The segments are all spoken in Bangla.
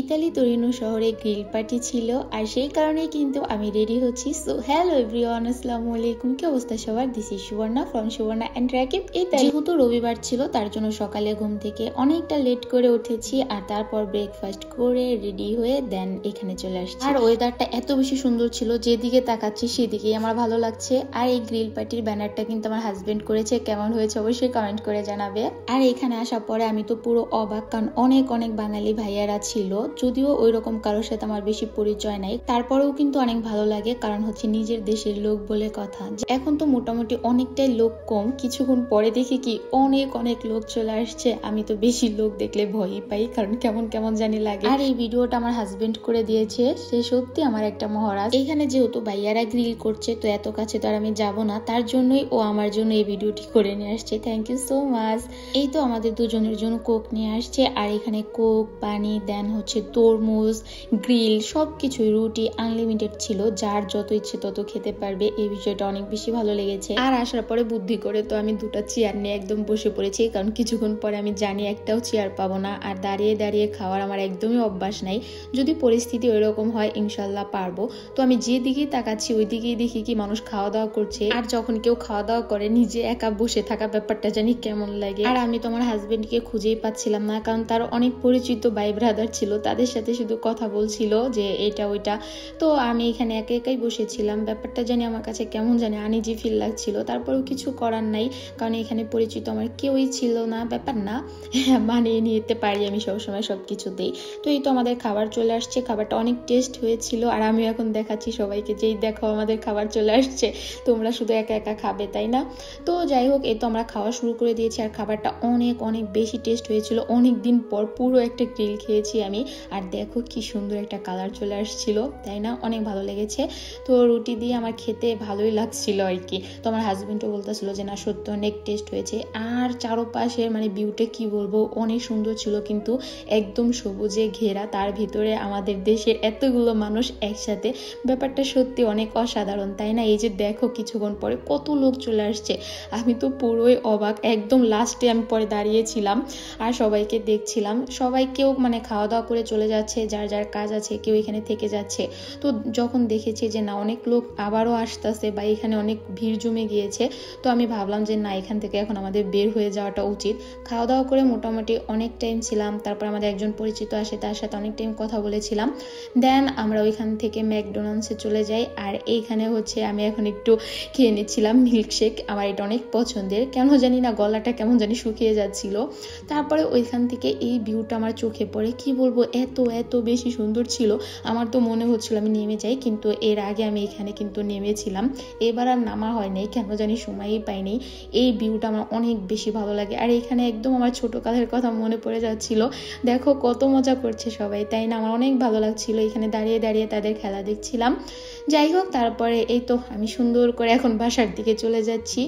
ইতালি তোরিনো শহরে গ্রিল পার্টি ছিল আর সেই কারণে কিন্তু আমি রেডি হচ্ছি। সো হ্যালো এভরিওয়ান, আসসালামু আলাইকুম। কি অবস্থা সবার? This is Subarna from Subarna and Rakib. যেহেতু রবিবার ছিল তার জন্য সকালে ঘুম থেকে অনেকটা লেট করে উঠেছি আর তারপর ব্রেকফাস্ট করে রেডি হয়ে দেন এখানে চলে আসছি। আর ওয়েদারটা এত বেশি সুন্দর ছিল, যেদিকে তাকাচ্ছি সেদিকেই আমার ভালো লাগছে। আর এই গ্রিল পার্টির ব্যানারটা কিন্তু আমার হাজবেন্ড করেছে, কেমন হয়েছে অবশ্যই কমেন্ট করে জানাবে। আর এখানে আসার পরে আমি তো পুরো অবাক, কারণ অনেক অনেক বাঙালি ভাইয়ারা ছিল। যদিও ওই রকম কারোর সাথে আমার বেশি পরিচয় নাই, তারপরেও কিন্তু অনেক ভালো লাগে, কারণ হচ্ছে নিজের দেশের লোক বলে কথা। এখন তো মোটামুটি অনেকটাই লোক কম, কিছুক্ষণ পরে দেখি কি অনেক অনেক লোক চলে আসছে। আমি তো বেশি লোক দেখলে ভয়ই পাই, কারণ কেমন কেমন জানি লাগে। আর এই ভিডিওটা আমার হাজবেন্ড করে দিয়েছে, সে সত্যি আমার একটা মহারাজ। এখানে যেহেতু ভাইয়ারা গ্রিল করছে তো এত কাছে তো আর আমি যাব না, তার জন্যই ও আমার জন্য এই ভিডিওটি করে নিয়ে আসছে। Thank you so much. এই তো আমাদের দুজনের জন্য কোক নিয়ে আসছে, আর এখানে কোক, পানি, দেন হচ্ছে তরমুজ, গ্রিল, সবকিছুই, রুটি আনলিমিটেড ছিল, যার যত ইচ্ছে তত খেতে পারবে। এই বিষয়টা অনেক বেশি ভালো লেগেছে। আর আসার পরে বুদ্ধি করে তো আমি দুটো চেয়ার নিয়ে একদম বসে পড়েছি, কারণ কিছুক্ষণ পরে আমি জানি একটাও চেয়ার পাবো না। আর দাঁড়িয়ে দাঁড়িয়ে খাওয়ার আমার একদমই অভ্যাস নাই। যদি পরিস্থিতি ওইরকম হয় ইনশাল্লাহ পারবো। তো আমি যে দিকেই তাকাচ্ছি ওই দিকেই দেখি কি মানুষ খাওয়া দাওয়া করছে। আর যখন কেউ খাওয়া দাওয়া করে নিজে একা বসে থাকা ব্যাপারটা জানি কেমন লাগে। আর আমি তো আমার হাজবেন্ডকে খুঁজেই পাচ্ছিলাম না, কারণ তার অনেক পরিচিত ভাই ব্রাদার ছিল, তাদের সাথে শুধু কথা বলছিল যে এটা ওইটা। তো আমি এখানে একা একাই বসেছিলাম, ব্যাপারটা জানি আমার কাছে কেমন জানি আনইজি ফিল লাগছিল। তারপরেও কিছু করার নাই, কারণ এখানে পরিচিত আমার কেউই ছিল না। ব্যাপার না, মানিয়ে নিতে পারি আমি সবসময় সবকিছুতেই। তো এই তো আমাদের খাবার চলে আসছে, খাবারটা অনেক টেস্ট হয়েছিল। আর আমি এখন দেখাচ্ছি সবাইকে, যেই দেখো আমাদের খাবার চলে আসছে, তোমরা শুধু একা একা খাবে তাই না? তো যাই হোক, এই তো আমরা খাওয়া শুরু করে দিয়েছি। আর খাবারটা অনেক অনেক বেশি টেস্ট হয়েছিল। অনেক দিন পর পুরো একটা গ্রিল খেয়েছি আমি। আর দেখো কি সুন্দর একটা কালার চলে আসছিল, তাই না? অনেক ভালো লেগেছে। তো রুটি দিয়ে আমার খেতে ভালোই লাগছিল আর কি। তো আমার হাজবেন্ডও বলতেছিল যে না সত্যি অনেক টেস্ট হয়েছে। আর চারপাশের মানে ভিউটা কি বলবো, অনেক সুন্দর ছিল, কিন্তু একদম সবুজে ঘেরা, তার ভিতরে আমাদের দেশের এতগুলো মানুষ একসাথে, ব্যাপারটা সত্যি অনেক অসাধারণ, তাই না? এই যে দেখো কিছুক্ষণ পরে কত লোক চলে আসছে, আমি তো পুরোই অবাক। একদম লাস্টে আমি পরে দাঁড়িয়েছিলাম আর সবাইকে দেখছিলাম। সবাই কেউ মানে খাওয়া দাওয়া করে চলে যাচ্ছে, যার যার কাজ আছে, কেউ এখানে থেকে যাচ্ছে। তো যখন দেখেছি যে না অনেক লোক আবারও আসতেছে বা এখানে অনেক ভিড় জমে গিয়েছে, তো আমি ভাবলাম যে না এখান থেকে এখন আমাদের বের হয়ে যাওয়াটা উচিত। খাওয়া দাওয়া করে মোটামুটি অনেক টাইম ছিলাম, তারপর আমাদের একজন পরিচিত আসে, তার সাথে অনেক টাইম কথা বলেছিলাম। দেন আমরা ওইখান থেকে ম্যাকডোনাল্ডসে চলে যাই। আর এইখানে হচ্ছে আমি এখন একটু খেয়ে নিচ্ছিলাম মিল্কশেক, আমার এটা অনেক পছন্দের। কেন জানি না গলাটা কেমন জানি শুকিয়ে যাচ্ছিল। তারপরে ওইখান থেকে এই ভিউটা আমার চোখে পড়ে, কি বলবো, এত এত বেশি সুন্দর ছিল। আমার তো মনে হচ্ছিল আমি নেমে যাই, কিন্তু এর আগে আমি এখানে কিন্তু নেমেছিলাম, এবার আর নামা হয় নাই, কেন জানি সময়ই পাইনি। এই ভিউটা আমার অনেক বেশি ভালো লাগে। আর এখানে একদম আমার ছোট কালের কথা মনে পড়ে যাচ্ছিল। দেখো কত মজা করছে সবাই, তাই না? আমার অনেক ভালো লাগছিল এখানে দাঁড়িয়ে দাঁড়িয়ে তাদের খেলা দেখছিলাম। যাই হোক, তারপরে এই তো আমি সুন্দর করে এখন বাসার দিকে চলে যাচ্ছি।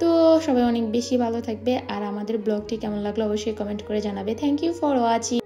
তো সবাই অনেক বেশি ভালো থাকবে। আর আমাদের ব্লগটি কেমন লাগলো অবশ্যই কমেন্ট করে জানাবে। Thank you for watching.